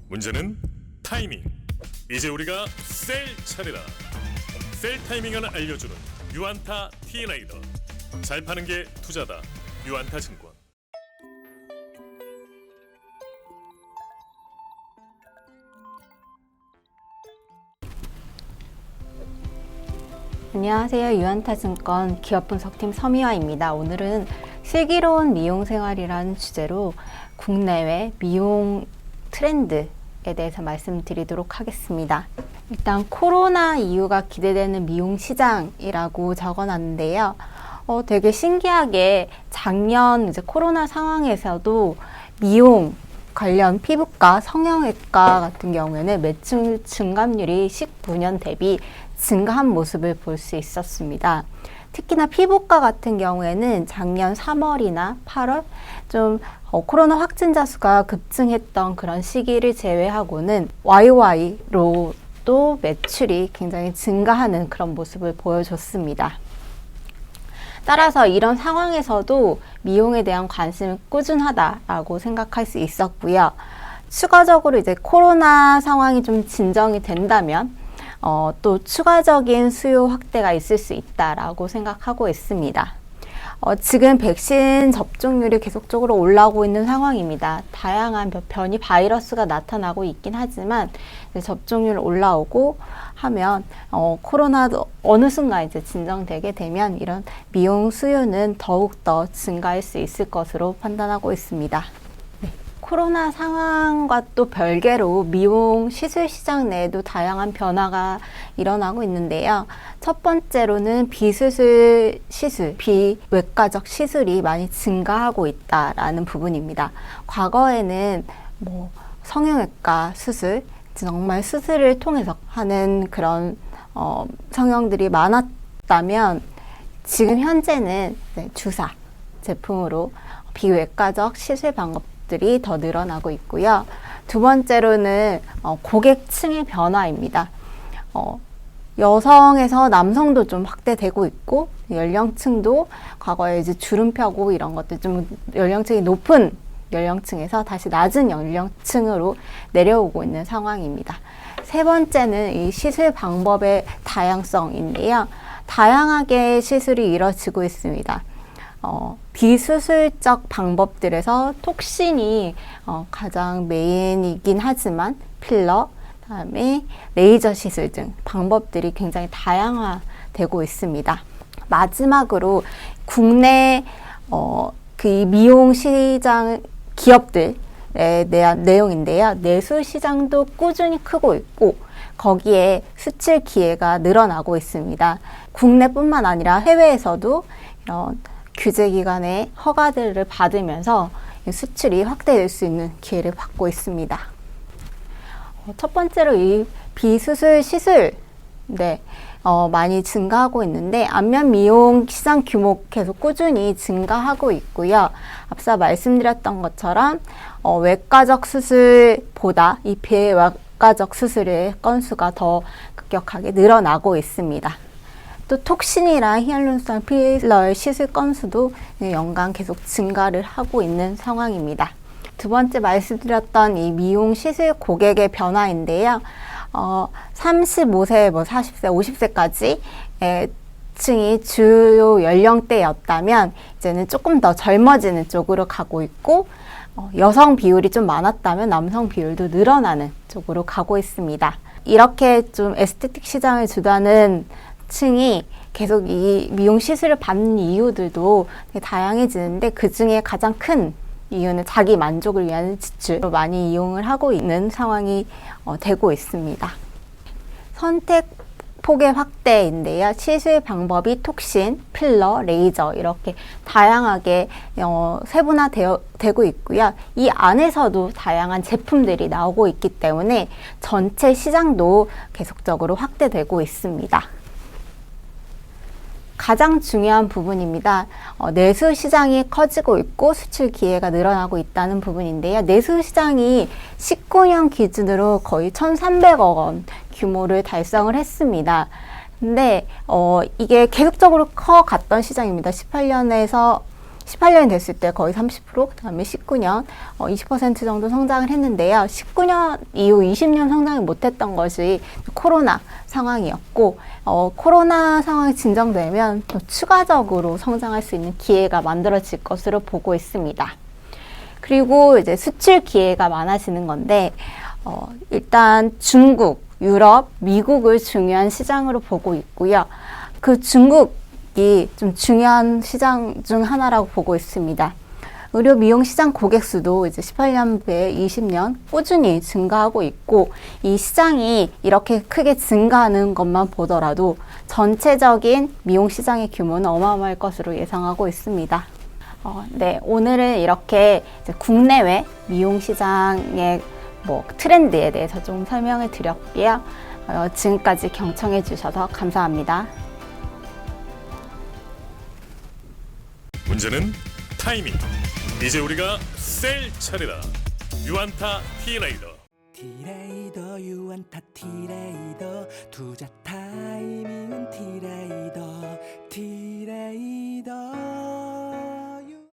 문제는 타이밍. 이제 우리가 셀 차례다. 셀 타이밍을 알려주는 유안타 T레이더. 잘 파는 게 투자다. 유안타증권. 안녕하세요. 유안타증권 기업분석팀 서미화입니다. 오늘은 슬기로운 미용생활이라는 주제로 국내외 미용 트렌드에 대해서 말씀드리도록 하겠습니다. 일단 코로나 이후가 기대되는 미용 시장이라고 적어놨는데요. 되게 신기하게 작년 이제 코로나 상황에서도 미용 관련 피부과, 성형외과 같은 경우에는 매출 증감률이 19년 대비 증가한 모습을 볼 수 있었습니다. 특히나 피부과 같은 경우에는 작년 3월이나 8월 좀 코로나 확진자 수가 급증했던 그런 시기를 제외하고는 YOY로 또 매출이 굉장히 증가하는 그런 모습을 보여줬습니다. 따라서 이런 상황에서도 미용에 대한 관심은 꾸준하다라고 생각할 수 있었고요. 추가적으로 이제 코로나 상황이 좀 진정이 된다면 또 추가적인 수요 확대가 있을 수 있다라고 생각하고 있습니다. 지금 백신 접종률이 계속적으로 올라오고 있는 상황입니다. 다양한 변이 바이러스가 나타나고 있긴 하지만 접종률 올라오고 하면 코로나도 어느 순간 이제 진정되게 되면 이런 미용 수요는 더욱더 증가할 수 있을 것으로 판단하고 있습니다. 코로나 상황과 또 별개로 미용 시술 시장 내에도 다양한 변화가 일어나고 있는데요. 첫 번째로는 비수술 시술, 비외과적 시술이 많이 증가하고 있다라는 부분입니다. 과거에는 성형외과 수술, 정말 수술을 통해서 하는 그런 성형들이 많았다면 지금 현재는 주사 제품으로 비외과적 시술 방법들이 더 늘어나고 있고요. 두 번째로는 고객층의 변화입니다. 여성에서 남성도 좀 확대되고 있고 연령층도 과거에 이제 주름 펴고 이런 것들 좀 연령층이 높은 연령층에서 다시 낮은 연령층으로 내려오고 있는 상황입니다. 세 번째는 이 시술 방법의 다양성인데요. 다양하게 시술이 이루어지고 있습니다. 비수술적 방법들에서 톡신이 가장 메인이긴 하지만 필러, 그다음에 레이저 시술 등 방법들이 굉장히 다양화되고 있습니다. 마지막으로 국내 그 미용 시장 기업들에 대한 내용인데요. 내수 시장도 꾸준히 크고 있고 거기에 수출 기회가 늘어나고 있습니다. 국내뿐만 아니라 해외에서도 이런 규제기관의 허가들을 받으면서 수출이 확대될 수 있는 기회를 받고 있습니다. 첫 번째로 이 비수술 시술 많이 증가하고 있는데 안면 미용 시장 규모 계속 꾸준히 증가하고 있고요. 앞서 말씀드렸던 것처럼 외과적 수술보다 이 비외과적 수술의 건수가 더 급격하게 늘어나고 있습니다. 또 톡신이랑 히알루론산 필러의 시술 건수도 연간 계속 증가를 하고 있는 상황입니다. 두 번째 말씀드렸던 이 미용 시술 고객의 변화인데요. 35세, 40세, 50세까지 층이 주요 연령대였다면 이제는 조금 더 젊어지는 쪽으로 가고 있고 여성 비율이 좀 많았다면 남성 비율도 늘어나는 쪽으로 가고 있습니다. 이렇게 좀 에스테틱 시장을 주도하는 층이 계속 이 미용 시술을 받는 이유들도 다양해지는데 그 중에 가장 큰 이유는 자기 만족을 위한 지출로 많이 이용을 하고 있는 상황이 되고 있습니다. 선택 폭의 확대인데요. 시술 방법이 톡신, 필러, 레이저 이렇게 다양하게 세분화되고 있고요. 이 안에서도 다양한 제품들이 나오고 있기 때문에 전체 시장도 계속적으로 확대되고 있습니다. 가장 중요한 부분입니다. 내수 시장이 커지고 있고 수출 기회가 늘어나고 있다는 부분인데요. 내수 시장이 19년 기준으로 거의 1,300억 원 규모를 달성을 했습니다. 근데 이게 계속적으로 커갔던 시장입니다. 18년에서 18년이 됐을 때 거의 30%, 그다음에 19년 20% 정도 성장을 했는데요. 19년 이후 20년 성장을 못했던 것이 코로나 상황이었고, 코로나 상황이 진정되면 또 추가적으로 성장할 수 있는 기회가 만들어질 것으로 보고 있습니다. 그리고 이제 수출 기회가 많아지는 건데, 일단 중국, 유럽, 미국을 중요한 시장으로 보고 있고요. 그 중국이 좀 중요한 시장 중 하나라고 보고 있습니다. 의료 미용 시장 고객 수도 이제 18년 배 20년 꾸준히 증가하고 있고, 이 시장이 이렇게 크게 증가하는 것만 보더라도 전체적인 미용 시장의 규모는 어마어마할 것으로 예상하고 있습니다. 네, 오늘은 이렇게 이제 국내외 미용 시장의 트렌드에 대해서 좀 설명을 드렸고요. 지금까지 경청해 주셔서 감사합니다. 문제는 타이밍. 이제 우리가 셀 차례다. 유안타 T레이더. T레이더 유안타 T레이더 투자 타이밍은 T레이더